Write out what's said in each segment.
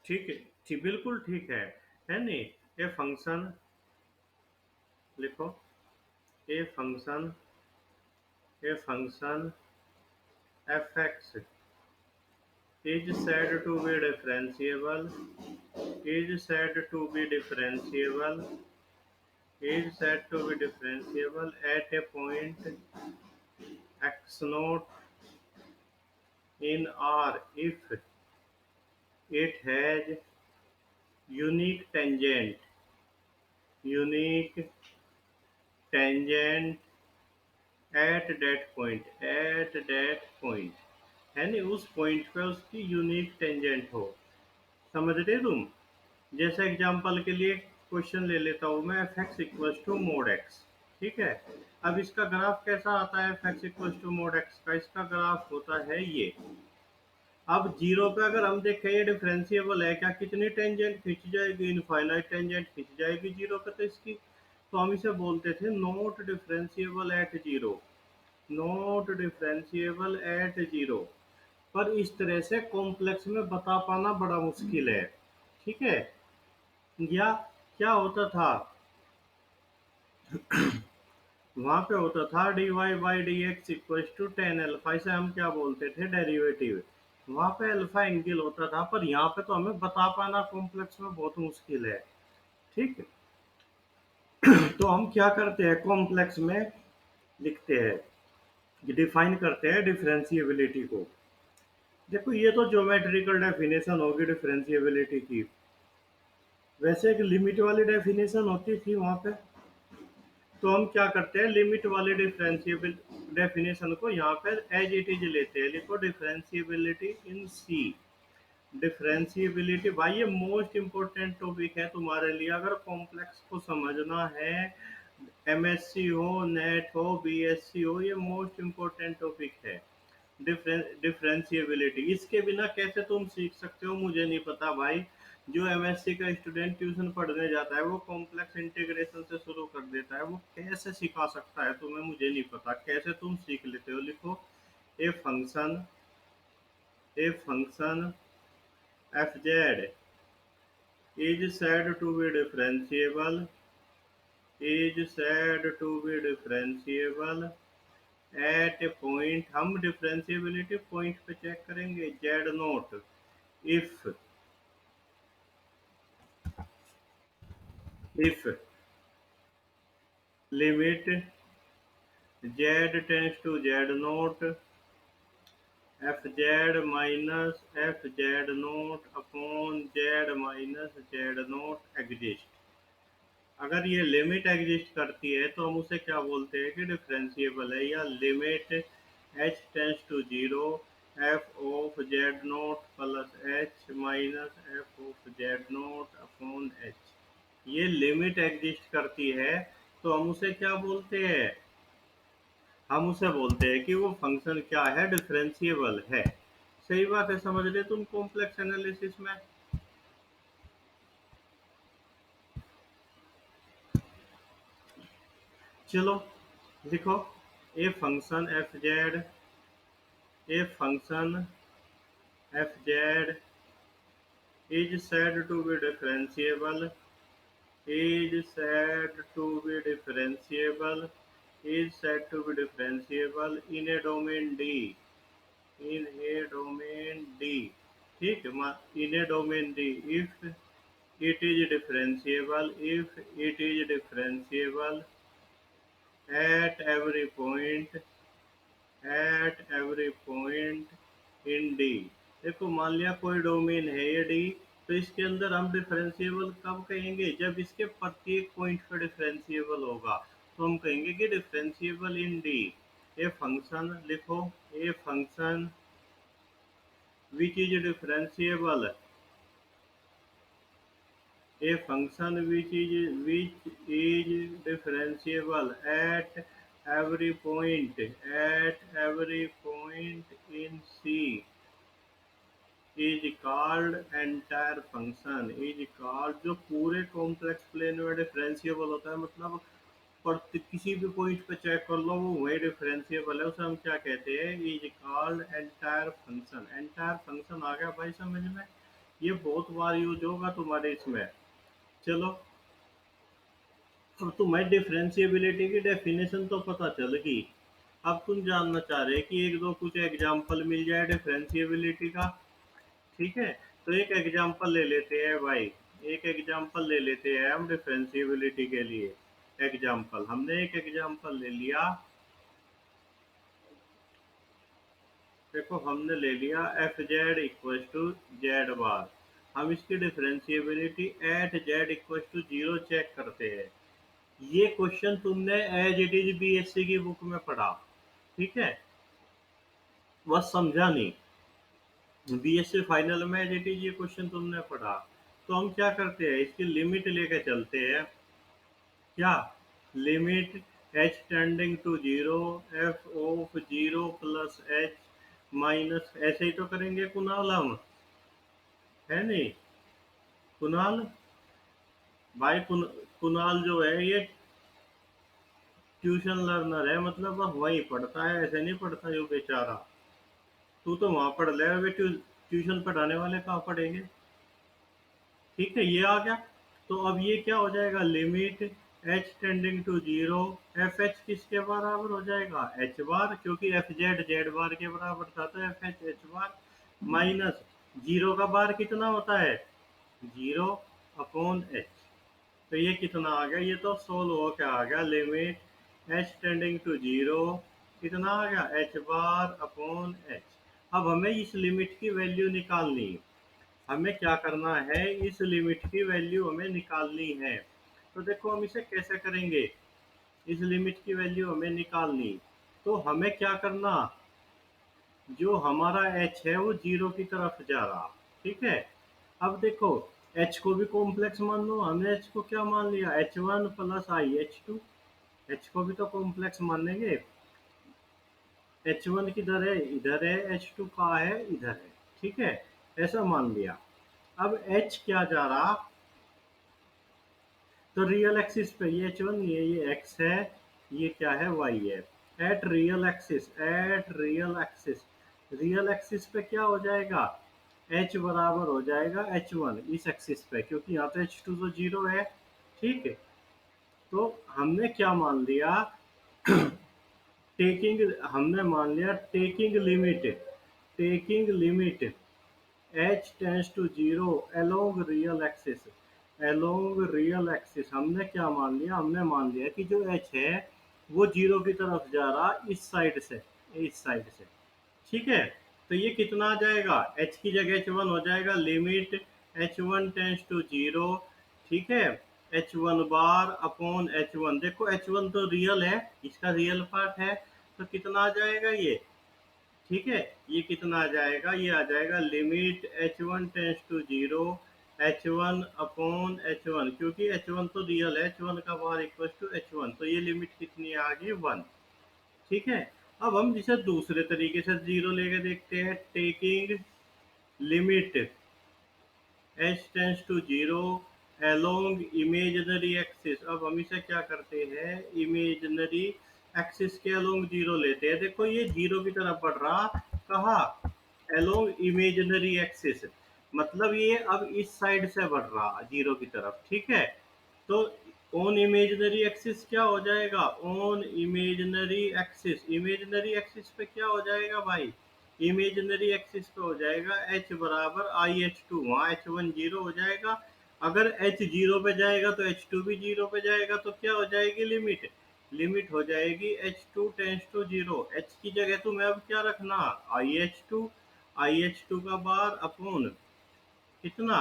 ठीक है। जी बिल्कुल ठीक है नहीं। ए फंक्शन लिखो। A function a function F x is said to be differentiable at a point x naught in R if it has unique tangent unique tangent at that point यानी उस point पे उसकी यूनिक टेंजेंट हो। समझ रहे तुम? जैसे example के लिए क्वेश्चन ले लेता हूँ मैं, F x equal to mod X. ठीक है। अब इसका ग्राफ कैसा आता है? F x equal to mod X का इसका ग्राफ होता है ये। अब जीरो पे अगर हम देखें ये डिफरेंशिएबल है क्या, कितनी टेंजेंट खींच जाएगी? इनफाइनाइट टेंजेंट खींच जाएगी जीरो पे तो इसकी। तो हम इसे बोलते थे not differentiable eight zero. Not differentiable eight zero. पर इस तरह से कॉम्प्लेक्स में बता पाना बड़ा मुश्किल है। ठीक है। या क्या होता था, वहां पे होता था D Y by D X equal to ten alpha. इसे हम क्या बोलते थे? डेरिवेटिव। वहां पे अल्फा एंगल होता था, पर यहाँ पे तो हमें बता पाना कॉम्प्लेक्स में बहुत मुश्किल है। ठीक है। तो हम क्या करते हैं, कॉम्प्लेक्स में लिखते हैं, डिफाइन करते हैं डिफरेंशिएबिलिटी को। देखो ये तो ज्योमेट्रिकल डेफिनेशन होगी डिफरेंशिएबिलिटी की। वैसे एक लिमिट वाली डेफिनेशन होती थी वहां पे। तो हम क्या करते हैं, लिमिट वाले डिफरेंशिएबल डेफिनेशन को यहाँ पर एज इट इज लेते हैं। लिखो डिफरेंशिएबिलिटी इन सी। डिफरेंशिएबिलिटी भाई ये मोस्ट इम्पोर्टेंट टॉपिक है तुम्हारे लिए अगर कॉम्प्लेक्स को समझना है। एमएससी हो, नेट हो, बीएससी हो, ये मोस्ट इम्पोर्टेंट टॉपिक है। डिफरेंशिएबिलिटी इसके बिना कैसे तुम सीख सकते हो मुझे नहीं पता भाई। जो एमएससी का स्टूडेंट ट्यूशन पढ़ने जाता है वो कॉम्प्लेक्स इंटीग्रेशन से शुरू कर देता है, वो कैसे सिखा सकता है तुम्हें मुझे नहीं पता। कैसे तुम सीख लेते हो? लिखो a function a function f Z is said to be differentiable is said to be differentiable at a point। हम डिफरेंशिएबिलिटी पॉइंट पे चेक करेंगे। Z note if limit z tends to z note F Z minus F Z not upon Z minus z note exist. अगर ये limit exist करती है तो हम उसे क्या बोलते हैं कि डिफरेंशिएबल है। या limit H tends to zero F of Z note plus H minus F of Z not upon H. ये लिमिट एग्जिस्ट करती है तो हम उसे क्या बोलते हैं? हम उसे बोलते हैं कि वो फंक्शन क्या है, डिफरेंशिएबल है। सही बात है, समझ रहे तुम कॉम्प्लेक्स एनालिसिस में। चलो लिखो a function f Z is said to be differentiable is said to be differentiable said to be differentiable in a domain D in a domain D। ठीक है, in a domain D if it is differentiable at every point at every point in D। देखो मान लिया कोई domain है ये D, तो इसके अंदर हम डिफरेंशिएबल कब कहेंगे? जब इसके प्रत्येक पॉइंट पर डिफरेंशिएबल होगा तो हम कहेंगे कि differentiable in D. A function लिखो a function which is differentiable a function which is differentiable at every point in C is called entire function is called। जो पूरे कॉम्प्लेक्स प्लेन में डिफरेंशिएबल होता है, मतलब पर किसी भी पॉइंट पे चेक कर लो वो वही डिफरेंशिएबल है, उसे हम क्या कहते हैं? Is called entire function. Entire function आ गया भाई समझ में। ये बहुत बार यूज होगा तुम्हारे इसमें। चलो, अब तुम्हें डिफरेंशिएबिलिटी की डेफिनेशन तो पता चल गई। अब तुम जानना चाह रहे कि एक दो कुछ एग्जाम्पल मिल जाए डिफरेंशिएबिलिटी का। ठीक है, तो एक एग्जाम्पल ले लेते हैं भाई। एक एग्जाम्पल ले लेते हैं हम डिफरेंशिएबिलिटी के लिए। एग्जाम्पल, हमने एक एग्जाम्पल ले लिया। देखो, हमने ले लिया F Z equal to Z bar. हम इसकी differentiability at Z equal to zero check करते हैं। ये क्वेश्चन तुमने एज इट इज बीएससी की बुक में पढ़ा। ठीक है, बस समझा नहीं। बीएससी फाइनल में एज इट इज ये क्वेश्चन तुमने पढ़ा। तो हम क्या करते हैं, इसकी लिमिट लेके चलते हैं। क्या? Limit H tending to zero, F of zero plus H minus, ऐसे ही तो करेंगे कुणाल हम, है नहीं? कुणाल, भाई कुणाल जो है ये ट्यूशन लर्नर है, मतलब अब वही पढ़ता है, ऐसे नहीं पढ़ता जो बेचारा। तू तो वहां पढ़ ले, वे ट्यूशन पढ़ाने वाले कहाँ पढ़ेंगे। ठीक है, ये आ गया। तो अब ये क्या हो जाएगा, limit H tending to zero, F H किसके बराबर हो जाएगा, एच बार, क्योंकि एफ जेड जेड बार के बराबर था, तो F H H bar minus zero का बार कितना होता है, जीरो अपॉन एच। तो ये कितना आ गया, ये तो सोल्व हो क्या आ गया, limit H tending to zero, कितना आ गया, एच बार अपॉन एच। अब हमें इस लिमिट की वैल्यू निकालनी है। हमें क्या करना है, इस लिमिट की वैल्यू हमें निकालनी है। तो देखो, हम इसे कैसे करेंगे, इस लिमिट की वैल्यू हमें निकालनी। तो हमें क्या करना, जो हमारा h है वो जीरो की तरफ जा रहा। ठीक है, अब देखो, h को भी कॉम्प्लेक्स मान लो। हमने h को क्या मान लिया, h1 plus I H two. h को भी तो कॉम्प्लेक्स मानेंगे। h1 किधर है, इधर है, h2 कहाँ है, इधर है। ठीक है, ऐसा मान लिया। अब h क्या जा रहा, तो रियल एक्सिस पे ये एच वन नहीं है, ये एक्स है, ये क्या है, वाई है। At real axis, at real axis, real axis पे क्या हो जाएगा, एच बराबर हो जाएगा एच वन इस एक्सिस पे, क्योंकि यहाँ पे एच टू तो जीरो है। ठीक है, तो हमने क्या मान लिया, टेकिंग, हमने मान लिया taking limit H tends to zero along real axis, along real axis हमने क्या मान लिया, हमने मान लिया कि जो एच है वो जीरो की तरफ जा रहा इस साइड से, इस साइड से। ठीक है, तो ये कितना आ जाएगा, एच की जगह एच वन हो जाएगा, limit H one tends to zero. ठीक है, H one bar upon H one, देखो एच वन तो रियल है, इसका रियल पार्ट है, तो कितना आ जाएगा ये। ठीक है, ये कितना आ जाएगा, ये आ जाएगा limit H one tends to zero, H one upon H one, क्योंकि एच वन तो रियल है, एच वन का bar equal to H one, तो ये लिमिट कितनी आ गई, वन। ठीक है, अब हम जिसे दूसरे तरीके से जीरो लेके देखते हैं, taking limit H tends to zero along imaginary axis. अब हम इसे क्या करते हैं, इमेजिनरी एक्सिस के अलोंग जीरो लेते हैं। देखो, ये जीरो की तरफ बढ़ रहा, कहा, अलोंग इमेजिनरी एक्सिस, मतलब ये अब इस साइड से बढ़ रहा जीरो की तरफ। ठीक है, तो ऑन इमेजिनरी एक्सिस क्या हो जाएगा, on imaginary axis, imaginary axis पे क्या हो जाएगा भाई, इमेजिनरी एक्सिस पे हो जाएगा h बराबर आई एच टू, वहाँ एच वन जीरो हो जाएगा। अगर h जीरो पे जाएगा तो एच टू भी जीरो पे जाएगा, तो क्या हो जाएगी लिमिट, लिमिट हो जाएगी H two tends to zero. H की जगह तुम्हें अब क्या रखना, I H two, I H two का बार अपॉन कितना,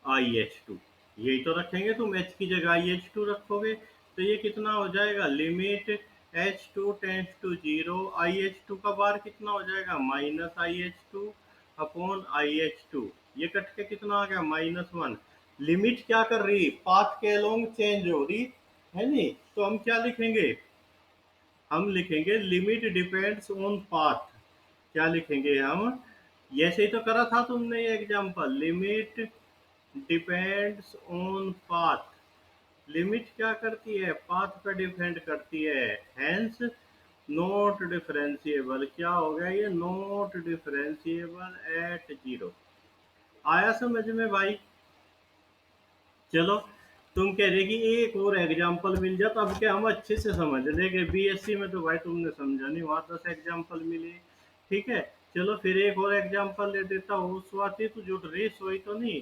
आई एच टू, यही तो रखेंगे तुम, एच की जगह आई एच टू रखोगे। तो ये कितना हो जाएगा, limit H two tends to zero, I H two का बार कितना हो जाएगा, minus I H two upon I H two, ये कट के कितना आ गया, माइनस वन। लिमिट क्या कर रही, पाथ के अलोंग चेंज हो रही, है नहीं? तो हम क्या लिखेंगे, हम लिखेंगे लिमिट डिपेंड्स ऑन पाथ। क्या लिखेंगे हम, ऐसे ही तो करा था तुमने ये example, limit depends on path. Limit क्या करती है, पाथ पे डिपेंड करती है, हेंस नॉट डिफरेंशिएबल, क्या हो गया ये, नॉट डिफरेंशिएबल एट जीरो। आया समझ में भाई? चलो, तुम कह रहे कि एक और एग्जाम्पल मिल जाता, अब क्या हम अच्छे से समझ लेंगे। बीएससी में तो भाई तुमने समझा नहीं, वहां 10 एग्जाम्पल मिले। ठीक है, चलो फिर एक और एग्जाम्पल ले देता हूँ। स्वाति तू जो रेस हुई तो नहीं,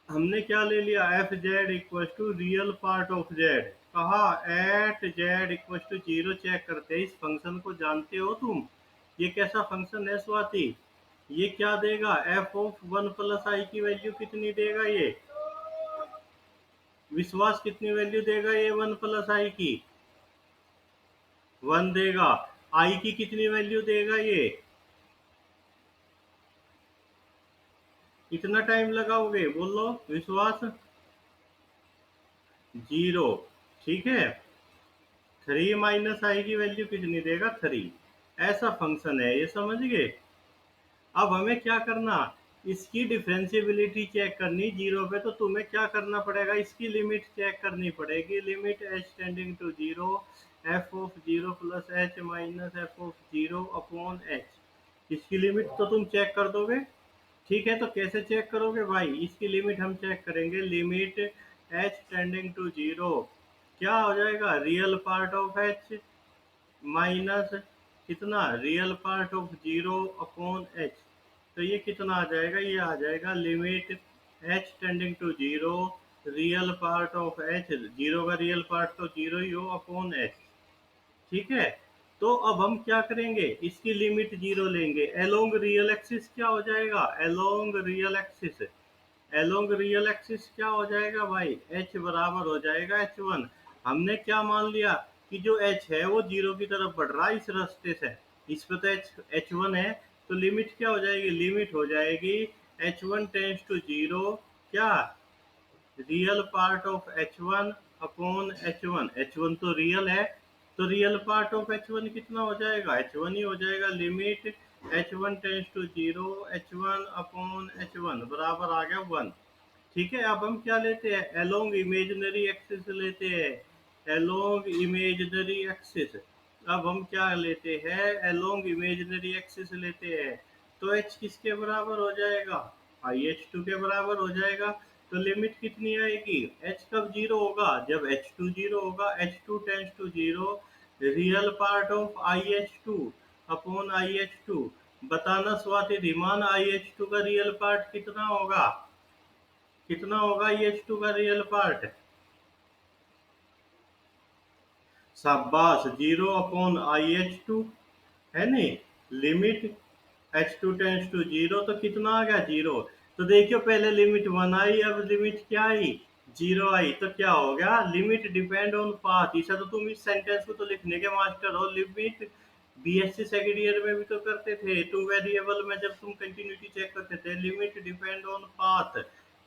हमने क्या ले लिया, F Z equal to real part of Z, कहा at Z equal to zero. Check करते हैं इस फंक्शन को, जानते हो तुम ये कैसा फंक्शन है स्वाति? ये क्या देगा, एफ ऑफ वन प्लस आई की वैल्यू कितनी देगा ये, विश्वास कितनी वैल्यू देगा ये वन प्लस आई की? वन देगा। आई की कितनी वैल्यू देगा ये? कितना टाइम लगाओगे बोलो विश्वास? जीरो। ठीक है, थ्री माइनस आई की वैल्यू कितनी देगा, थ्री। ऐसा फंक्शन है ये, समझ गए? अब हमें क्या करना, इसकी डिफरेंशिएबिलिटी चेक करनी जीरो पे, तो तुम्हें क्या करना पड़ेगा, इसकी लिमिट चेक करनी पड़ेगी। Limit H tending to zero, F of zero plus H minus F of zero upon H. इसकी लिमिट तो तुम चेक कर दोगे। ठीक है, तो कैसे चेक करोगे भाई, इसकी लिमिट हम चेक करेंगे। Limit H tending to zero, क्या हो जाएगा, real part of h minus कितना, real part of zero upon H. तो ये कितना आ जाएगा, ये आ जाएगा limit H tending to zero, real part of h, zero का रियल पार्ट तो जीरो ही हो, अपॉन एच। ठीक है, तो अब हम क्या करेंगे, इसकी लिमिट जीरो लेंगे। एलोंग रियल एक्सिस क्या हो जाएगा, along real axis, along real axis क्या हो जाएगा भाई, एच बराबर हो जाएगा एच वन। हमने क्या मान लिया कि जो एच है वो जीरो की तरफ बढ़ रहा है इस रास्ते से, इस पे तो एच एच वन है। तो लिमिट क्या हो जाएगी, लिमिट हो जाएगी h one tends to zero, क्या, real part of H one upon H one. H one तो रियल है, तो real part of H one कितना हो जाएगा, एच वन ही हो जाएगा। Limit H one tends to zero, H one upon H one बराबर आ गया वन। ठीक है, अब हम क्या लेते हैं, एलोंग इमेजिनरी एक्सिस लेते हैं, एलोंग इमेजिनरी एक्सिस। अब हम क्या लेते हैं, एलोंग इमेजिनरी एक्सिस लेते हैं। तो एच किसके बराबर हो जाएगा, आई एच टू के बराबर हो जाएगा। तो लिमिट कितनी आएगी, एच कब जीरो होगा, जब एच टू जीरो होगा, h two tends to zero, real part of I H two upon I H two. बताना Swati Dhiman, i H two का रियल पार्ट कितना होगा, कितना होगा ये एच टू का रियल पार्ट, शाबाश, zero upon I H two, है नहीं। Limit H two tends to zero, तो कितना आ गया, जीरो। तो देखियो पहले लिमिट वन आई, अब लिमिट क्या आई, जीरो आई। तो क्या हो गया, लिमिट डिपेंड ऑन पाथ। इसे तो तुम इस सेंटेंस को तो लिखने के मास्टर हो। लिमिट बीएससी सेकेंड ईयर में भी तो करते थे, टू वेरिएबल में जब तुम कंटिन्यूटी चेक करते थे, limit depend on path,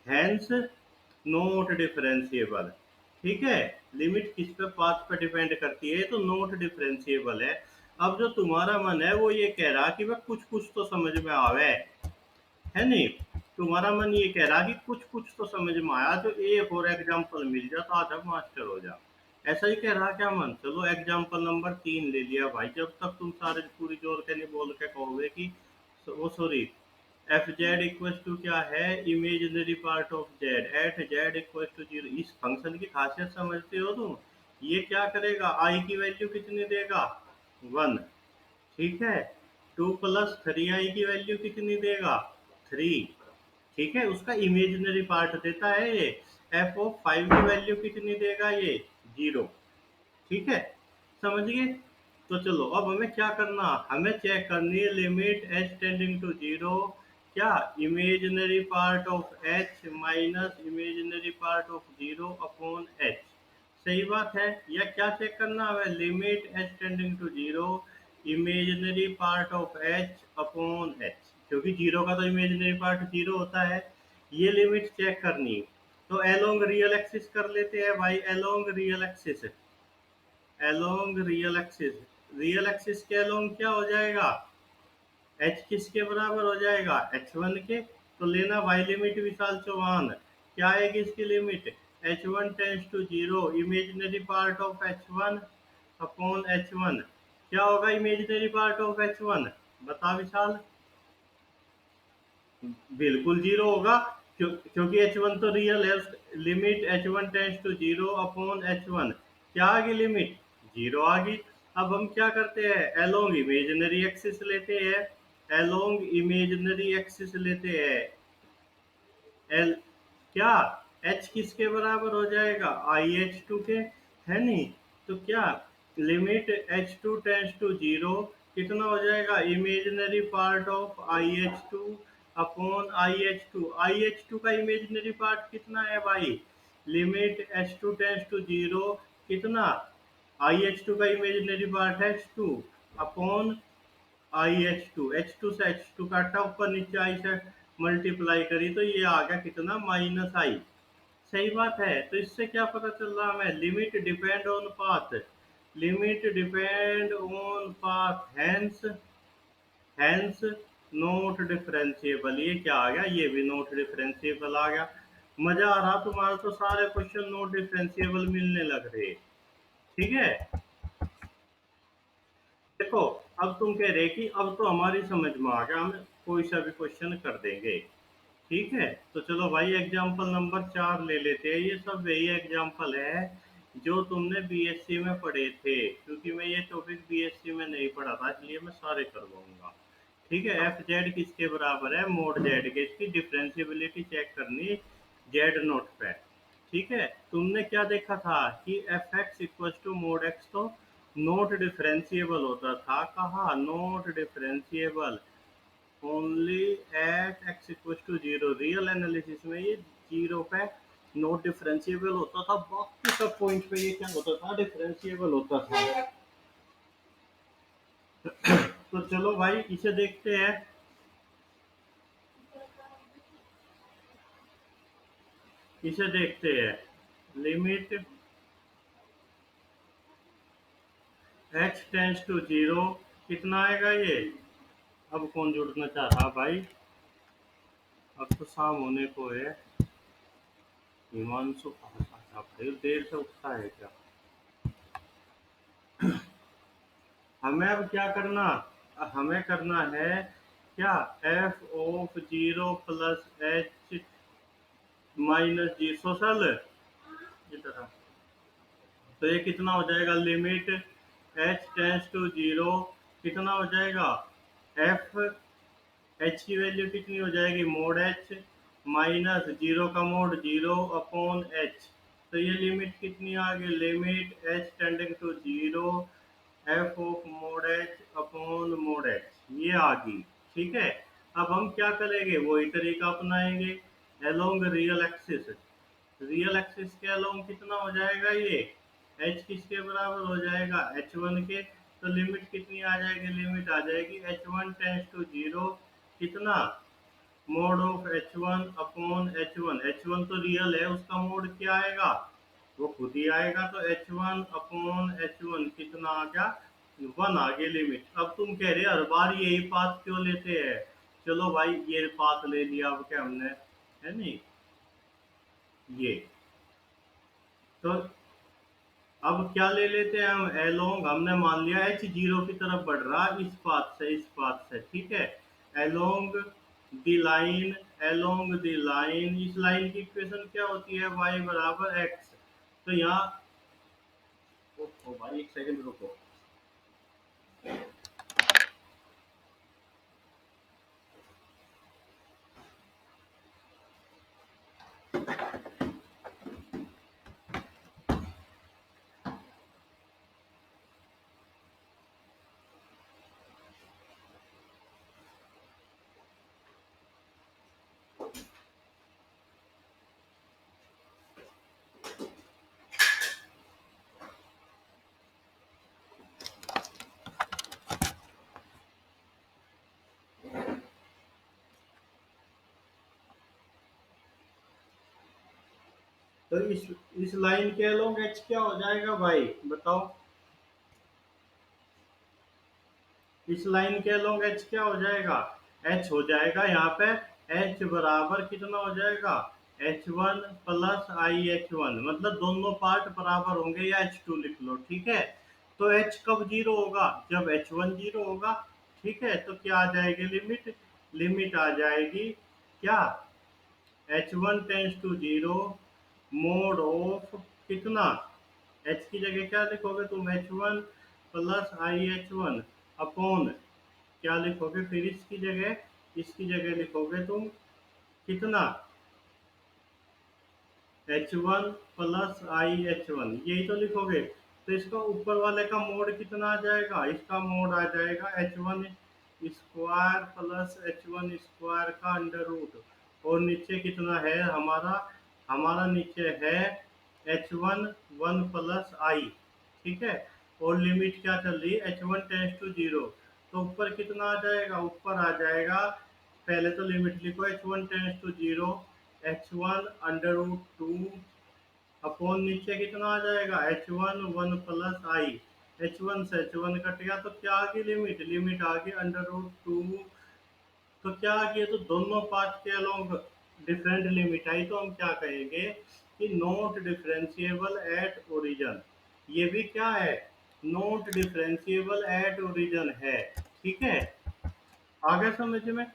hence not differentiable. ठीक है, लिमिट किस पे, पाथ पे डिपेंड करती है, तो नॉट डिफरेंशिएबल है। अब जो तुम्हारा मन है वो ये कह रहा कि वह कुछ कुछ तो समझ में आवे, है नहीं। तुम्हारा मन ये कह रहा कि कुछ कुछ तो समझ में आया, जो एक और एग्जाम्पल मिल जा तो आज मास्टर हो जा, ऐसा ही कह रहा क्या मन। चलो एग्जाम्पल नंबर तीन ले लिया भाई, जब तक तुम सारे पूरी जोर के नहीं बोल के कहोगे कि वो sorry, F Z equal to क्या है, imaginary part of Z at Z equal to zero. इस फंक्शन की खासियत समझते हो तुम, ये क्या करेगा, आई की वैल्यू कितनी देगा, वन। ठीक है, टू प्लस थ्री आई की वैल्यू कितनी देगा, थ्री। ठीक है, उसका इमेजिनरी पार्ट देता है ये। एफ ऑफ फाइव की वैल्यू कितनी देगा ये, जीरो। ठीक है, समझ गए? तो चलो अब हमें क्या करना, हमें चेक करनी है limit H tending to zero, क्या, imaginary part of h minus imaginary part of zero upon h. सही बात है, या क्या चेक करना हमें, limit H tending to zero, imaginary part of h upon h, क्योंकि जीरो का तो इमेजिनरी पार्ट जीरो होता है। ये लिमिट चेक करनी। तो एलोंग रियल एक्सिस कर लेते हैं भाई, along real axis, along real axis, real axis के एलोंग क्या हो जाएगा, एच किसके बराबर हो जाएगा, एच वन के। तो लेना भाई लिमिट विशाल चौहान, क्या आएगी इसकी limit, H one tends to zero, imaginary part of H one upon H1 क्या होगा इमेजिनरी पार्ट ऑफ H1? बता विशाल। बिल्कुल जीरो होगा, क्योंकि H1 तो रियल है। Limit H1 tends to zero upon H1 क्या आ गई लिमिट? जीरो आ गई। अब हम क्या करते हैं, एलोंग इमेजिनरी एक्सिस लेते हैं। एलोंग इमेजिनरी एक्सिस लेते हैं। एल क्या एच किसके बराबर हो जाएगा? आई एच टू के, है नहीं? तो क्या limit H two tends to zero कितना हो जाएगा? Imaginary part of I H two upon I H two. I H two का इमेजिनरी पार्ट कितना है भाई? Limit H two tends to zero कितना? आई एच टू का इमेजिनरी पार्ट है H two upon I H two से H two काटा, ऊपर नीचे आई से मल्टीप्लाई करी तो ये आ गया कितना? माइनस आई। सही बात है। तो इससे क्या पता चल रहा हमें? Limit depend on path. Limit depend on path, hence hence not differentiable. ये क्या आ गया? ये भी नॉट डिफरेंशिएबल आ गया। मजा आ रहा तुम्हारा तो, सारे क्वेश्चन नॉट डिफरेंशिएबल मिलने लग रहे। ठीक है। देखो, अब तुम कह रहे कि अब तो हमारी समझ में आ गया, हम कोई सा भी क्वेश्चन कर देंगे। ठीक है, तो चलो भाई एग्जाम्पल नंबर 4 ले लेते हैं। ये सब वही एग्जाम्पल है जो तुमने बीएससी में पढ़े थे, क्योंकि मैं ये टॉपिक बीएससी में नहीं पढ़ा था, इसलिए मैं सारे करवाऊंगा। ठीक है, एफ जेड किसके बराबर है? मोड जेड के। इसकी डिफरेंशिएबिलिटी चेक करनी जेड नोट पे। ठीक है, तुमने क्या देखा था कि F x equal to mod X तो नोट डिफरेंशिएबल होता था। कहा not differentiable? Only at X equal to zero. Real analysis में ये जीरो पे नोट डिफरेंशिएबल होता था, बाकी सब पॉइंट पे ये क्या होता था? डिफरेंशिएबल होता था। तो चलो भाई इसे देखते हैं। इसे देखते हैं। Limit H tends to zero कितना आएगा ये? अब कौन जुड़ना चाह रहा भाई? अब तो शाम होने को है। हिमांशु अच्छा भाई देर से उठता है क्या? हमें अब क्या करना? हमें करना है क्या? F of zero plus H minus जी सोशल इतना। तो ये कितना हो जाएगा? Limit H tends to zero कितना हो जाएगा? एफ एच की वैल्यू कितनी हो जाएगी? मोड एच माइनस जीरो का मोड जीरो अपॉन एच। तो ये लिमिट कितनी आ गई? Limit H tending to zero F of mod H upon mod H, ये आ गई। ठीक है, अब हम क्या करेंगे? वही तरीका अपनाएंगे। Along real axis, real axis के अलोंग कितना हो जाएगा ये? एच किसके बराबर हो जाएगा? एच वन के। तो लिमिट कितनी आ जाएगी? लिमिट आ जाएगी h one tends to zero कितना? Mod of H one upon H one. H one तो रियल है, उसका मोड क्या आएगा? वो खुद ही आएगा। तो H one upon H one कितना आ गया? वन आ गया लिमिट। अब तुम कह रहे हर बार यही पाथ क्यों लेते हैं? चलो भाई ये पाथ ले लिया अब क्या हमने, है नहीं? ये तो अब क्या ले लेते हैं हम? एलोंग हमने मान लिया एच जीरो की तरफ बढ़ रहा है, इस पाथ से, इस पाथ से। ठीक है, along the line, along the line. इस लाइन की इक्वेशन क्या होती है? वाई बराबर एक्स। तो यहाँ ओ भाई एक सेकंड रुको। तो इस लाइन के अलोंग एच क्या हो जाएगा भाई? बताओ। इस लाइन के अलोंग एच क्या हो जाएगा? एच हो जाएगा यहाँ पे एच बराबर कितना हो जाएगा? H one plus I H one, मतलब दोनों पार्ट बराबर होंगे, या एच टू लिख लो। ठीक है, तो एच कब जीरो होगा? जब एच वन जीरो होगा। ठीक है, तो क्या आ जाएगी लिमिट? लिमिट आ जाएगी क्या? H one tends to zero mod of कितना? एच की जगह क्या लिखोगे तुम? H one plus I H one upon क्या लिखोगे फिर इसकी जगह? इसकी जगह लिखोगे तुम कितना? H one plus I H one, यही तो लिखोगे। तो इसका ऊपर वाले का मोड कितना आ जाएगा? इसका मोड आ जाएगा H one square plus H one square का अंडर रूट। और नीचे कितना है हमारा? हमारा नीचे है H one one plus I. ठीक है, और लिमिट क्या चल रही है? H one tends to zero. तो ऊपर कितना आ जाएगा? ऊपर आ जाएगा, पहले तो लिमिट लिखो, H one tends to zero H one under root two upon नीचे कितना आ जाएगा? H one one plus I. H one से एच वन कट गया तो क्या आ गई लिमिट? लिमिट आ गई अंडर रूट टू। तो क्या आ गई? तो दोनों पाथ के अलोंग डिफरेंट लिमिट आई, तो हम क्या कहेंगे कि नॉट डिफरेंशिएबल एट ओरिजिन। ये भी क्या है? नॉट डिफरेंशिएबल एट ओरिजिन है। ठीक है, आगे समझ में?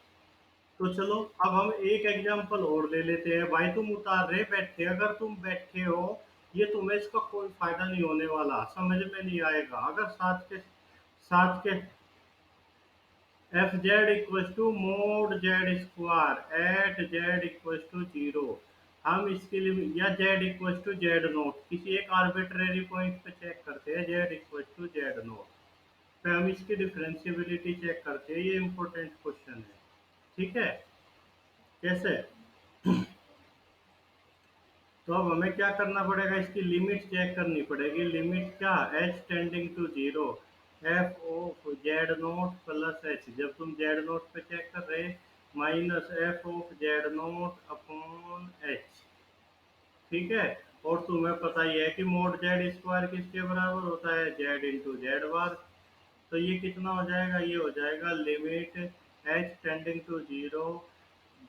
तो चलो अब हम एक एग्जांपल और ले लेते हैं। भाई तुम उतार रहे बैठे, अगर तुम बैठे हो, ये तुम्हें इसका कोई फायदा नहीं होने वाला, समझ में नहीं आएगा। अगर साथ के F Z equal to mod Z square at Z equal to zero, हम इसके लिए या Z equal to Z not किसी एक आर्बिट्रेरी पॉइंट पे चेक करते हैं, Z equal to Z not पे हम इसकी डिफरेंशियबिलिटी चेक करते हैं। ये इंपॉर्टेंट क्वेश्चन है। ठीक है, कैसे? तो अब हमें क्या करना पड़ेगा? इसकी लिमिट चेक करनी पड़ेगी। लिमिट क्या? H tending to zero F of Z note plus H, जब तुम जेड नोट पे चेक कर रहे, minus F of Z not upon H. ठीक है, और तुम्हें पता ही है कि मोड जेड स्क्वायर किसके बराबर होता है? Z into z bar. तो ये कितना हो जाएगा? ये हो जाएगा limit H tending to zero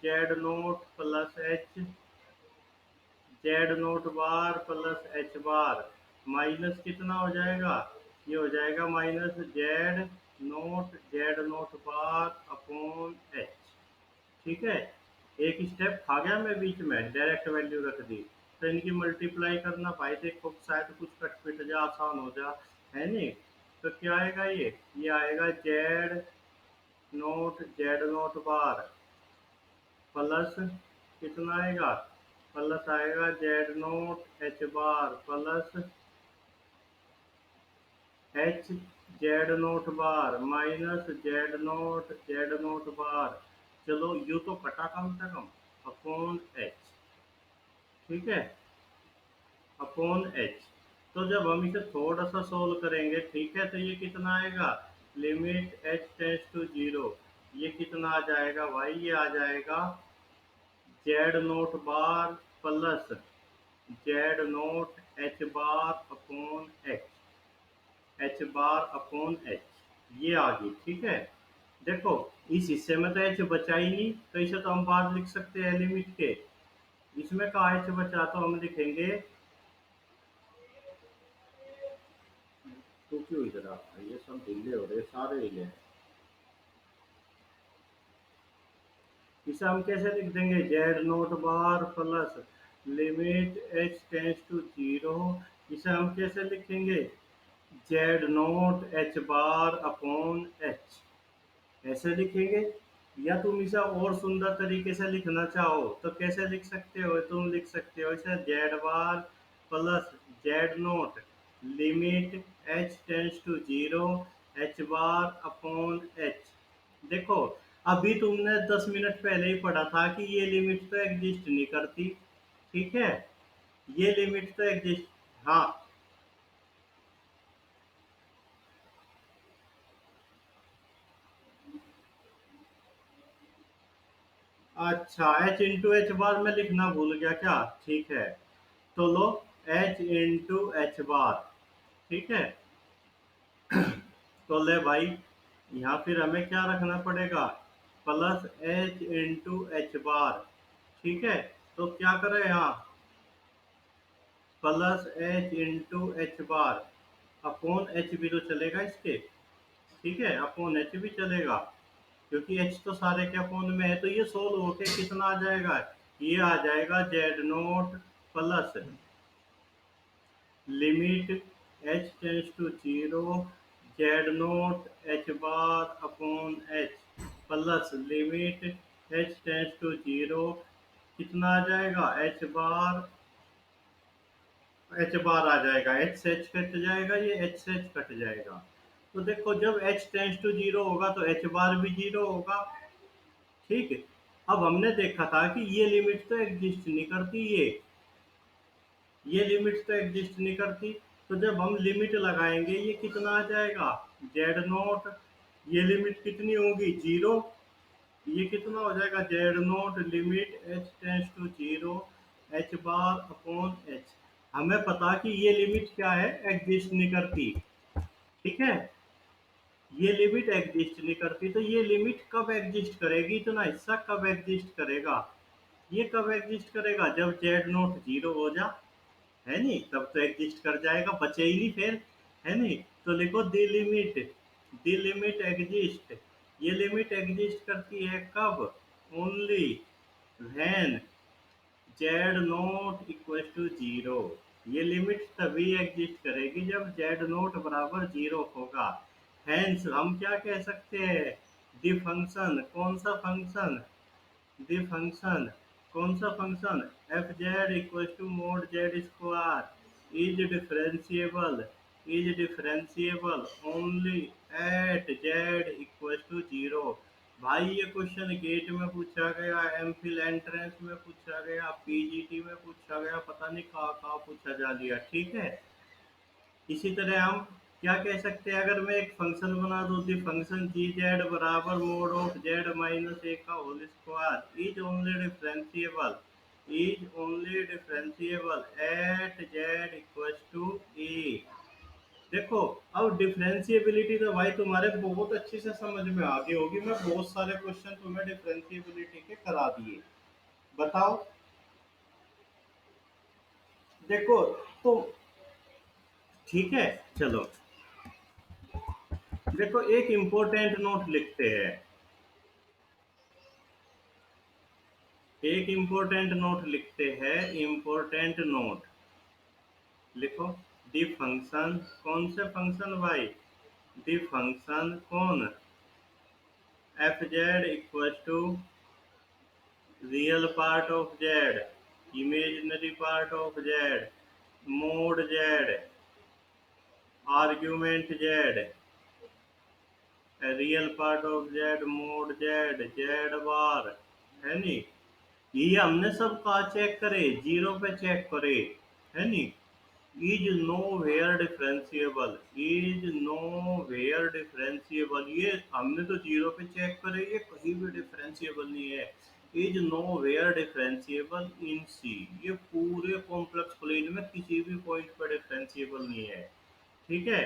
z note plus h z naught bar plus h bar minus कितना हो जाएगा? ये हो जाएगा minus z naught bar upon H. ठीक है, एक स्टेप खा गया मैं बीच में, डायरेक्ट वैल्यू रख दी। तो इनकी मल्टीप्लाई करना भाई, देखो शायद कुछ कट पिट जा, आसान हो जा, है नहीं? तो क्या आएगा? ये आएगा जेड नोट बार प्लस कितना आएगा? प्लस आएगा जेड नोट एच बार प्लस एच जेड नोट बार माइनस जेड नोट बार। चलो यू तो कटा कम से कम, अपॉन एच। ठीक है, अपॉन एच। तो जब हम इसे थोड़ा सा सोल्व करेंगे, ठीक है, तो ये कितना आएगा? Limit H tends to zero, ये कितना आ जाएगा भाई? ये आ जाएगा z naught bar plus z naught h bar upon h bar upon H, ये आ गई। ठीक है, देखो इस हिस्से में तो एच बचा ही नहीं, तो इसे तो हम बाद लिख सकते हैं लिमिट के। इसमें का एच बचा तो हम लिखेंगे, तो क्यों इधर आ, ये सब ढीले हो रहे, सारे ढीले हैं। इसे हम कैसे लिख देंगे? Z naught bar plus limit H tends to zero. इसे हम कैसे लिखेंगे? Z naught h bar upon h, ऐसे लिखेंगे। या तुम इसे और सुंदर तरीके से लिखना चाहो तो कैसे लिख सकते हो? तुम लिख सकते हो इसे z bar plus z naught limit H tends to zero h bar upon h. देखो, अभी तुमने 10 मिनट पहले ही पढ़ा था कि ये लिमिट तो एग्जिस्ट नहीं करती। ठीक है, ये लिमिट तो एग्जिस्ट, हाँ। अच्छा, एच इंटू एच बार में लिखना भूल गया क्या? ठीक है, तो लो एच इंटू एच बार। ठीक है, तो ले भाई, यहाँ फिर हमें क्या रखना पड़ेगा? प्लस एच इंटू एच बार। ठीक है, तो क्या करें यहाँ? Plus H into H bar upon H भी तो चलेगा इसके, ठीक है, अपॉन एच भी चलेगा, क्योंकि एच तो सारे के अपॉन में है। तो ये सोल्व होके कितना आ जाएगा, ये आ जाएगा z note plus limit H tends to zero z naught h bar upon h plus limit H tends to zero, कितना आ जाएगा एच बार आ जाएगा, एच से एच कट जाएगा, ये एच से एच कट जाएगा। तो देखो जब एच टेंस टू जीरो होगा तो एच बार भी जीरो होगा, ठीक है। अब हमने देखा था कि ये लिमिट तो एग्जिस्ट नहीं करती, ये लिमिट तो एग्जिस्ट नहीं करती। तो जब हम लिमिट लगाएंगे ये कितना आ जाएगा, जेड नोट, ये लिमिट कितनी होगी, जीरो, ये कितना हो जाएगा z naught limit H tends to zero h bar upon h. हमें पता कि ये लिमिट क्या है, एग्जिस्ट नहीं करती, ठीक है, ये लिमिट एग्जिस्ट नहीं करती। तो ये लिमिट कब एग्जिस्ट करेगी, इतना हिस्सा कब एग्जिस्ट करेगा, ये कब एग्जिस्ट करेगा, जब जेड नोट जीरो हो जा, है नहीं, तब तो एग्जिस्ट कर जाएगा, बचे ही नहीं फिर, है नहीं। तो लिखो दी लिमिट एग्जिस्ट, ये लिमिट एग्जिस्ट करती है कब, only when z naught equal to zero, ये लिमिट तभी एग्जिस्ट करेगी जब जेड नोट बराबर जीरो होगा। हेंस हम क्या कह सकते हैं, दी फंक्शन, कौन सा फंक्शन, दी फंक्शन, कौन सा function, f Z equal to mod Z square is differentiable only at Z equal to zero. भाई ये क्वेश्चन गेट में पूछा गया, एमफिल एंट्रेंस में पूछा गया, पीजीटी में पूछा गया, पता नहीं कहाँ कहाँ पूछा जा लिया, ठीक है। इसी तरह हम क्या कह सकते हैं, अगर मैं एक फंक्शन बना दूं, दी फंक्शन जी जेड बराबर mod of z minus a का whole square is only differentiable at Z equal to a. देखो अब डिफरेंशिएबिलिटी तो भाई तुम्हारे बहुत अच्छे से समझ में आ गई होगी, मैं बहुत सारे क्वेश्चन तुम्हें डिफरेंशिएबिलिटी के करा दिए, बताओ। देखो तो ठीक है, चलो देखो एक इम्पोर्टेंट नोट लिखते हैं, एक इम्पोर्टेंट नोट लिखते हैं, इम्पोर्टेंट नोट लिखो, दी फंक्शन, कौन से फंक्शन भाई, दी फंक्शन कौन, f Z equal to real part of z, imaginary part of z, mod z, argument z, real part of z, mod z, z bar, है नी, ये हमने सब कहा चेक करे, जीरो पे चेक करे, है नी। Is nowhere differentiable, is nowhere differentiable, ये हमने तो जीरो पे चेक करे, ये कहीं भी डिफरेंशिएबल नहीं है। इज नो वेयर डिफरेंशिएबल इन सी, ये पूरे कॉम्प्लेक्स प्लेन में किसी भी पॉइंट पर डिफरेंशिएबल नहीं है, ठीक है।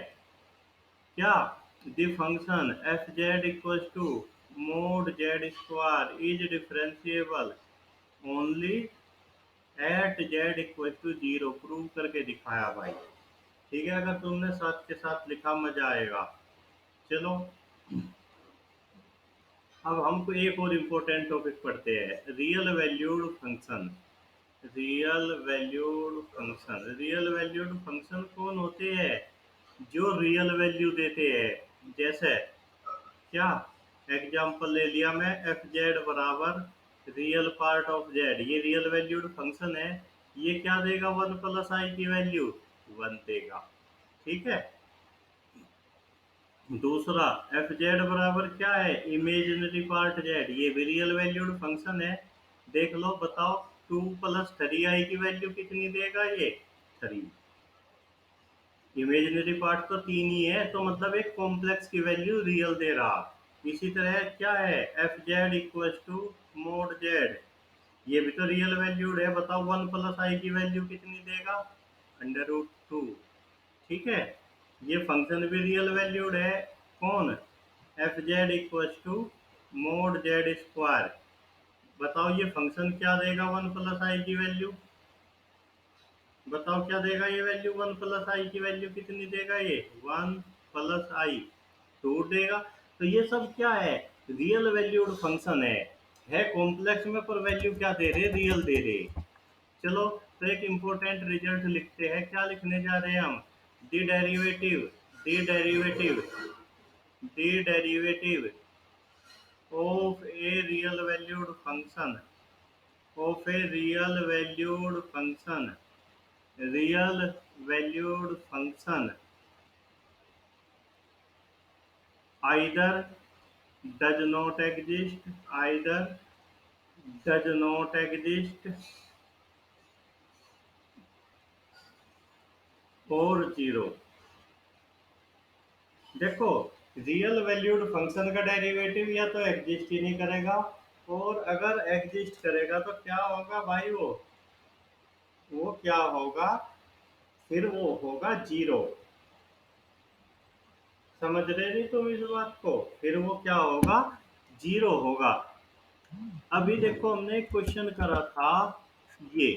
क्या, the function f Z equal to mod Z square is differentiable only at Z equal to zero, prove करके दिखाया भाई, ठीक है। अगर तुमने साथ के साथ लिखा मजा आएगा। चलो अब हमको एक और इम्पोर्टेंट टॉपिक पढ़ते हैं, real valued function, real valued function, real valued function कौन होते हैं, जो रियल वैल्यू देते हैं, जैसे क्या, एग्जाम्पल ले लिया मैं, एफ जेड बराबर रियल पार्ट ऑफ जेड, ये रियल वैल्यूड फंक्शन है, ये क्या देगा, वन प्लस आई की वैल्यू वन देगा, ठीक है। दूसरा एफ जेड बराबर क्या है, इमेजिनरी पार्ट जेड, ये भी रियल वैल्यूड फंक्शन है, देख लो बताओ, टू प्लस थ्री आई की वैल्यू कितनी देगा, ये थ्री, इमेजिनरी पार्ट तो तीन ही है, तो मतलब एक कॉम्प्लेक्स की वैल्यू रियल दे रहा। इसी तरह क्या है, f Z equal to mod z, ये भी तो रियल वैल्यूड है, बताओ वन प्लस आई की वैल्यू कितनी देगा, अंडर रूट टू, ठीक है। ये फंक्शन भी रियल वैल्यूड है, कौन, f Z equal to mod Z square, बताओ ये फंक्शन क्या देगा वन प्लस आई की वैल्यू, बताओ क्या देगा ये वैल्यू, वन प्लस आई की वैल्यू कितनी देगा ये, वन प्लस आई, टू देगा। तो ये सब क्या है, रियल वैल्यूड फंक्शन है कॉम्प्लेक्स में, पर वैल्यू क्या दे रहे, रियल दे रहे। चलो, तो एक इम्पोर्टेंट रिजल्ट लिखते हैं, क्या लिखने जा रहे हैं हम, the derivative, the derivative, the derivative of a real valued function, of a real valued function, real valued function either does not exist, either does not exist और जीरो। देखो, रियल वैल्यूड फंक्शन का derivative या तो exist ही नहीं करेगा, और अगर exist करेगा तो क्या होगा भाई, वो क्या होगा, फिर वो होगा जीरो। समझ रहे नहीं तुम इस बात को, फिर वो क्या होगा, जीरो होगा। अभी देखो हमने एक क्वेश्चन करा था, ये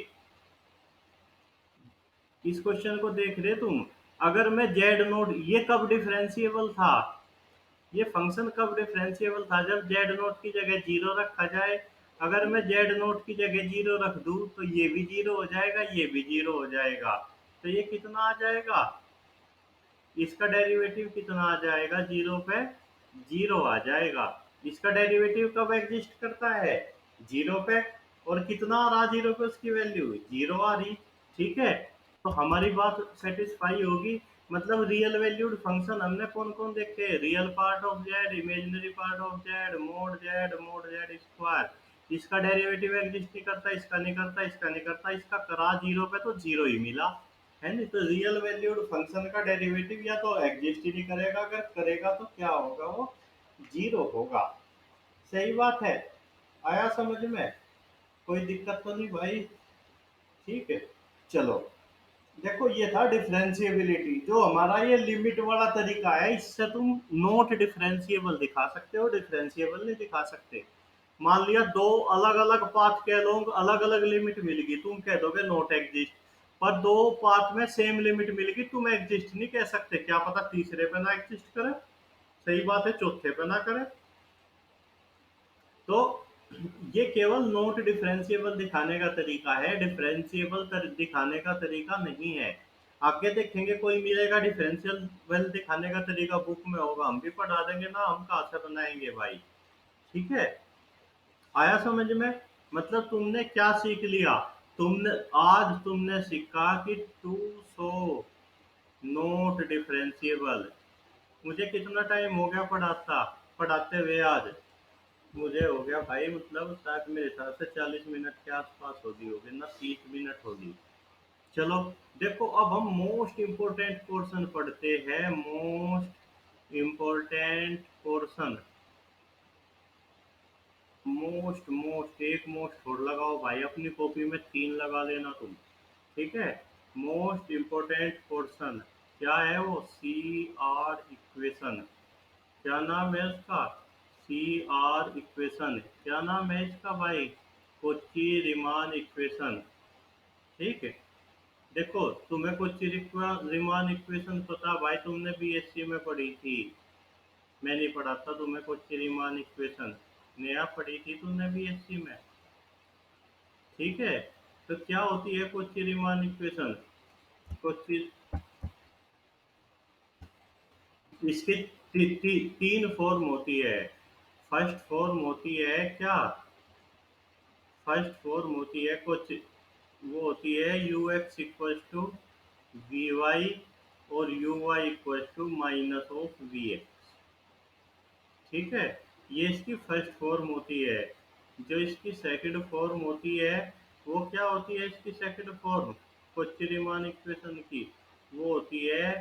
इस क्वेश्चन को देख रहे तुम, अगर मैं जेड नोट, ये कब डिफरेंशिएबल था, ये फंक्शन कब डिफरेंशिएबल था, जब जेड नोट की जगह जीरो रखा जाए। अगर मैं जेड नोट की जगह जीरो रख दूं तो ये भी जीरो हो जाएगा, ये भी जीरो हो जाएगा। तो ये कितना आ जाएगा, इसका डेरिवेटिव कितना आ जाएगा, जीरो पे जीरो आ जाएगा। इसका डेरिवेटिव कब एग्जिस्ट करता है, जीरो पे, और कितना आ रहा जीरो पे, उसकी वैल्यू जीरो आ रही। ठीक है, तो हमारी बात सेटिस्फाई होगी। मतलब रियल वैल्यूड फंक्शन हमने कौन कौन देखे, real part of z, imaginary part of z, mod Z square. इसका डेरिवेटिव एग्जिस्ट नहीं करता, इसका नहीं करता, इसका नहीं करता, इसका करा जीरो पे तो जीरो ही मिला, है नहीं। तो रियल वैल्यूड फंक्शन का डेरिवेटिव या तो एग्जिस्ट ही नहीं करेगा, अगर करेगा तो क्या होगा, वो जीरो होगा। सही बात है, आया समझ में, कोई दिक्कत तो नहीं भाई। ठीक है, चलो, देखो ये था डिफरेंशिएबिलिटी, जो हमारा ये लिमिट वाला तरीका है, इससे तुम नॉट डिफरेंशिएबल दिखा सकते हो, डिफरेंशिएबल नहीं दिखा सकते। मान लिया दो अलग अलग पाथ के लोग अलग अलग लिमिट मिल गई, तुम कह दोगे नॉट एग्जिस्ट। पर दो पाथ में सेम लिमिट मिल गई, तुम एग्जिस्ट नहीं कह सकते, क्या पता तीसरे पे ना एग्जिस्ट करे, सही बात है, चौथे पे ना करे। तो ये केवल नॉट डिफरेंशिएबल दिखाने का तरीका है, डिफरेंशिएबल दिखाने का तरीका नहीं है। आगे देखेंगे कोई मिलेगा डिफरेंशियल दिखाने का तरीका, बुक में होगा, हम भी पढ़ा देंगे ना, हम कहाँ से बनाएंगे भाई। ठीक है, आया समझ में। मतलब तुमने क्या सीख लिया, तुमने आज तुमने सीखा कि टू सो नॉट डिफरेंशिएबल। मुझे कितना टाइम हो गया पढ़ाते हुए आज, मुझे हो गया भाई, मतलब शायद मेरे हिसाब से 40 मिनट के आसपास होगी ना, 30 मिनट होगी। चलो, देखो अब हम मोस्ट इम्पोर्टेंट पोर्शन पढ़ते हैं, most important portion, most most एक मोस्ट छोड़ लगाओ भाई, अपनी कॉपी में तीन लगा लेना तुम। ठीक है, मोस्ट इम्पोर्टेंट पोर्शन क्या है, वो सी आर इक्वेशन। क्या नाम है उसका, सी आर इक्वेशन, क्या नाम है इसका भाई, कोची रिमान इक्वेशन। ठीक है, देखो तुम्हें कोची रिमान इक्वेशन पता भाई, तुमने बीएससी में पढ़ी थी, मैं नहीं पढ़ा था तुम्हें कोची रिमान इक्वेशन, नया पढ़ी थी तुमने बीएससी में। ठीक है, तो क्या होती है कोची रिमान इक्वेशन, कोची, इसकी तीन फॉर्म होती है। फर्स्ट फॉर्म होती है क्या, फर्स्ट फॉर्म होती है कुछ, वो होती है u x equal to v y, और u y equal to minus of v x. ठीक है, ये इसकी फर्स्ट फॉर्म होती है। जो इसकी सेकंड फॉर्म होती है, वो क्या होती है, इसकी second form Cauchy Riemann equation की, वो होती है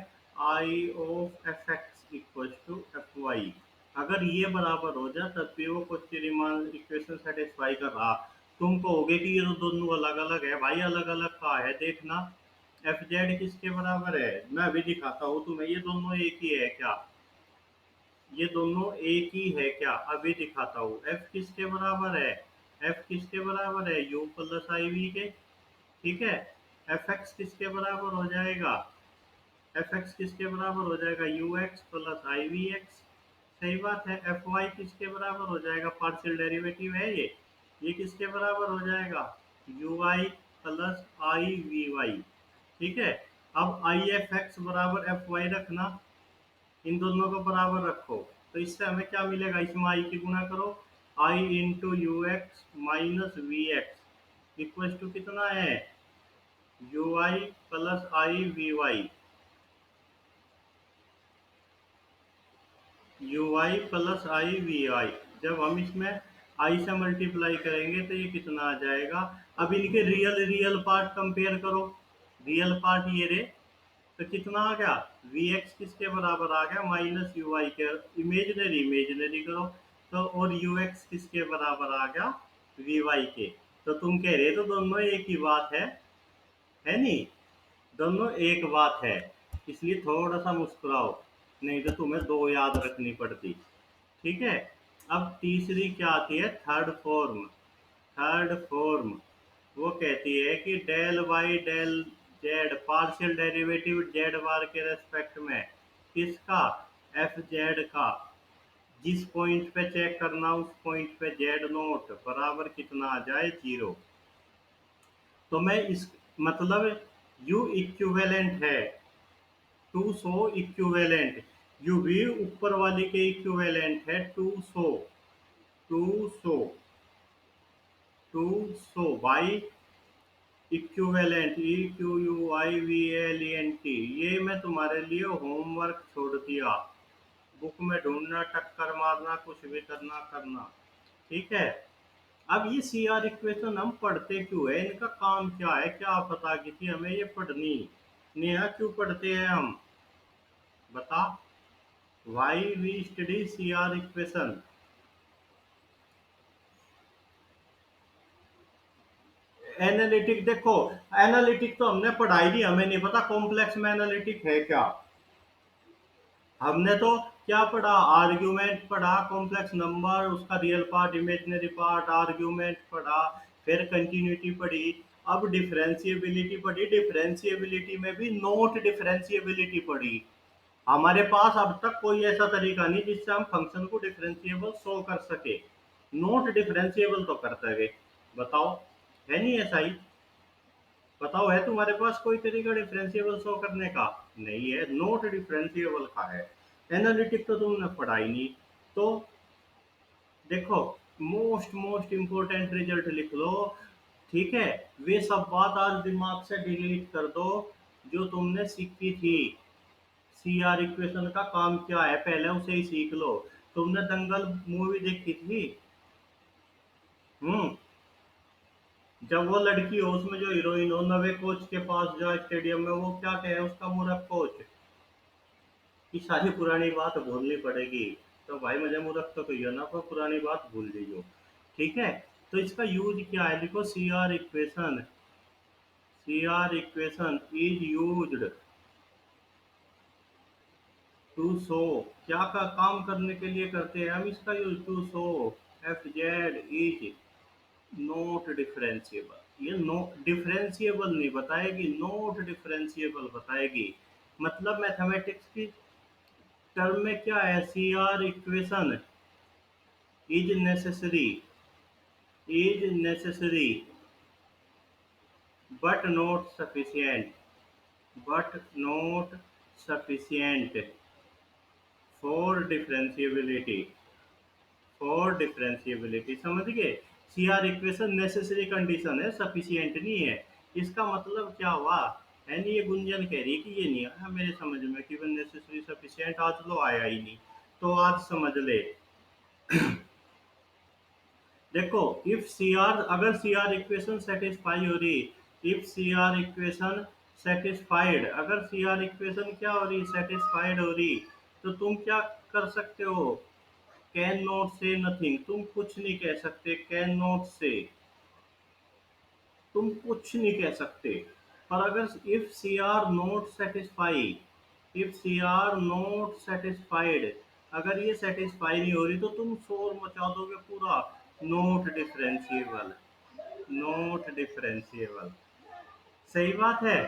i of f x equal to f y. अगर ये बराबर हो जाए तब भी वो कोची रीमान इक्वेशन सेटिस्फाई कर रहा। तुम कहोगे कि ये तो दोनों अलग अलग है, भाई अलग अलग का है, देखना एफ जेड किसके बराबर है, मैं अभी दिखाता हूँ तुम्हें, ये दोनों एक ही है क्या, ये दोनों एक ही है क्या, अभी दिखाता हूँ। एफ किसके बराबर है, एफ किसके बराबर है, यू प्लस आई वी के। ठीक है, एफ एक्स किसके बराबर हो जाएगा, एफ एक्स किसके बराबर हो जाएगा, u x plus i v x. सही बात है। एफ वाई किसके बराबर हो जाएगा, पार्शियल डेरिवेटिव है ये किसके बराबर हो जाएगा, u i plus i v y. ठीक है। अब आई एफ एक्स बराबर एफ वाई रखना, इन दोनों को बराबर रखो, तो इससे हमें क्या मिलेगा, इसमें आई की गुणा करो, i into u x minus v x equal to कितना है, u i plus i v y, u i plus i v i. जब हम इसमें आई से मल्टीप्लाई करेंगे तो ये कितना आ जाएगा। अब इनके रियल रियल पार्ट कंपेयर करो, रियल पार्ट ये रे, तो कितना आ गया, वी एक्स किसके बराबर आ गया, माइनस यू आई के, इमेजनरी इमेजनरी करो, तो और यू एक्स किसके बराबर आ गया, वी वाई के। तो तुम कह रहे तो दोनों एक ही बात है नहीं, दोनों एक बात है, इसलिए थोड़ा सा मुस्कुराओ, नहीं तो तुम्हें दो याद रखनी पड़ती। ठीक है। अब तीसरी क्या आती है, थर्ड फॉर्म। थर्ड फॉर्म वो कहती है कि del y del z partial derivative z bar के रेस्पेक्ट में किसका, एफ जेड का, जिस पॉइंट पे चेक करना उस पॉइंट पे जेड नोट बराबर कितना आ जाए, जीरो। तो मैं इस मतलब यू इक्विवेलेंट है, टू सो इक्विवेलेंट, यू भी ऊपर वाली के इक्विवेलेंट है, to so to so by equivalent, E Q U I V A L E N. T मैं तुम्हारे लिए होमवर्क छोड़ दिया, बुक में ढूंढना, टक्कर मारना, कुछ भी करना करना। ठीक है। अब ये सी आर इक्वेशन हम पढ़ते क्यों है, इनका काम क्या है, क्या पता कि हमें ये पढ़नी। नेहा क्यों पढ़ते हैं हम, बता, why we study C R equation. Analytic देखो, एनालिटिक तो हमने पढ़ाई नहीं, हमें नहीं पता कॉम्प्लेक्स में एनालिटिक है क्या। हमने तो क्या पढ़ा, आर्ग्यूमेंट पढ़ा, कॉम्प्लेक्स नंबर, उसका real part imaginary part, argument पढ़ा, फिर कंटिन्यूटी पढ़ी, अब डिफरेंशिएबिलिटी पढ़ी, डिफरेंशिएबिलिटी में भी नोट डिफरेंशिएबिलिटी पढ़ी। हमारे पास अब तक कोई ऐसा तरीका नहीं जिससे हम फंक्शन को डिफरेंशिएबल शो कर सके, नोट डिफरेंशिएबल तो कर सके। बताओ, है नहीं ऐसा ही, बताओ है तुम्हारे पास कोई तरीका डिफरेंशिएबल शो करने का, नहीं है, नोट डिफरेंशिएबल का है। एनालिटिक तो तुमने पढ़ा ही नहीं। तो देखो, मोस्ट मोस्ट इंपोर्टेंट रिजल्ट लिख लो। ठीक है। वे सब बात आज दिमाग से डिलीट कर दो जो तुमने सीखी थी। सी आर इक्वेशन का काम क्या है पहले उसे ही सीख लो। तुमने दंगल मूवी देखी थी, हम्म, जब वो लड़की हो उसमें जो हीरोइन हो, नवे कोच के पास जाए स्टेडियम में, वो क्या कहे उसका मूर्ख कोच कि सारी पुरानी बात भूलनी पड़ेगी। तो भाई मुझे मूर्ख तो कहियो ना, पर पुरानी बात भूल जाइयो। ठीक है। तो इसका यूज क्या है, देखो, C R equation is used to show, क्या का काम करने के लिए करते हैं हम इसका use, to show f z is not differentiable. ये नो डिफरेंशिएबल नहीं बताएगी, नॉट डिफरेंशिएबल बताएगी। मतलब मैथमेटिक्स की टर्म में क्या है, C R equation is necessary, is necessary, but not sufficient, but not sufficient for differentiability, for differentiability, समझ गए। C R equation necessary condition है, सफिशिएंट नहीं है। इसका मतलब क्या हुआ, है नहीं, ये गुंजन कह रही है कि ये नहीं आया मेरे समझ में कि नेसेसरी सफिशिएंट, आज लो आया ही नहीं, तो आज समझ ले। देखो, इफ सी आर, अगर सी आर इक्वेशन सेटिस्फाई हो रही, if C R equation satisfied, अगर सी आर इक्वेशन क्या हो रही, सेटिस्फाइड हो रही, तो तुम क्या कर सकते हो, कैन नॉट से नथिंग, तुम कुछ नहीं कह सकते, कैन नॉट से, तुम कुछ नहीं कह सकते। पर अगर if C R not satisfy, if C R not satisfied, अगर ये सेटिस्फाई नहीं हो रही तो तुम शोर मचा दोगे पूरा, नॉट डिफरेंशिएबल, नॉट डिफरेंशिएबल, सही बात है।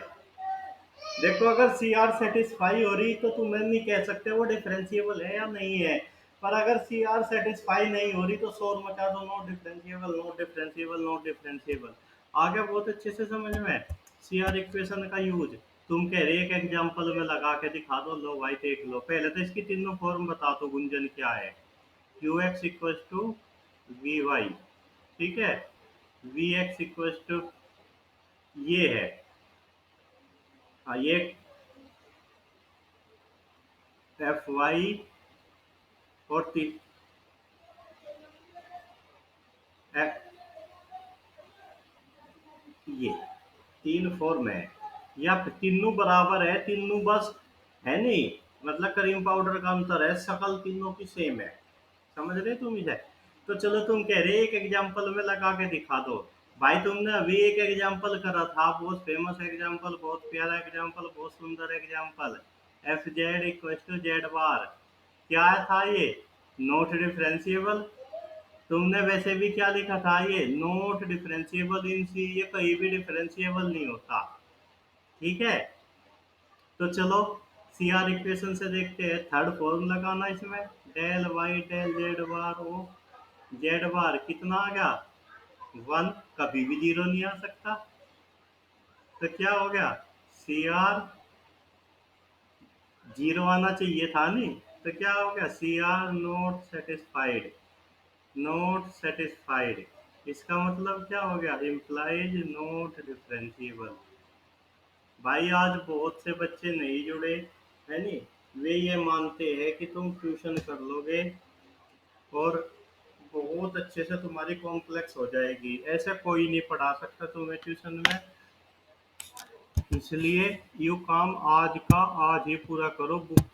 देखो अगर सी आर सेटिस्फाई हो रही तो तुम नहीं कह सकते वो डिफरेंशिएबल है या नहीं है। पर अगर सी आर सेटिस्फाई नहीं हो रही तो शोर मचा दो, not differentiable, not differentiable, not differentiable. आगे बहुत अच्छे से समझ में। सी आर इक्वेशन का यूज तुम कह रहे एक एग्जाम्पल में लगा के दिखा दो। लो भाई देख लो, पहले तो इसकी तीनों फॉर्म बता दो। गुंजन क्या है? Q x equal to v y, ठीक है। वी एक्स इक्वल टू ये है, हाँ ये एफ वाई और ये तीन फॉर्म है। या तीनों बराबर है, तीनों बस है नहीं, मतलब क्रीम पाउडर का अंतर है, शक्ल तीनों की सेम है। समझ रहे तुम इसे? तो चलो तुम कह रहे एक एग्जांपल में लगा के दिखा दो। भाई तुमने अभी एक एग्जांपल करा था, बहुत फेमस एग्जांपल, बहुत प्यारा एग्जांपल, बहुत सुंदर example. F z equal to Z bar, क्या था ये? Not differentiable. तुमने वैसे भी क्या लिखा था? ये नॉट डिफरेंशिएबल इन सी, ये कहीं भी डिफरेंशिएबल नहीं होता, ठीक है। तो चलो सी आर इक्वेशन से देखते हैं, थर्ड फॉर्म लगाना इसमें। डेल वाई डेल जेड बार ओ, जेड बार कितना आ गया? वन, कभी भी जीरो नहीं आ सकता। तो क्या हो गया? सी आर जीरो आना चाहिए था नहीं, तो क्या हो गया? C R not satisfied, not satisfied. इसका मतलब क्या हो गया? Implies not differentiable. भाई आज बहुत से बच्चे नहीं जुड़े, है नी, वे ये मानते हैं कि तुम ट्यूशन कर लोगे और बहुत अच्छे से तुम्हारी कॉम्प्लेक्स हो जाएगी। ऐसा कोई नहीं पढ़ा सकता तुम्हें ट्यूशन में। इसलिए यू काम आज का आज ही पूरा करो। बुक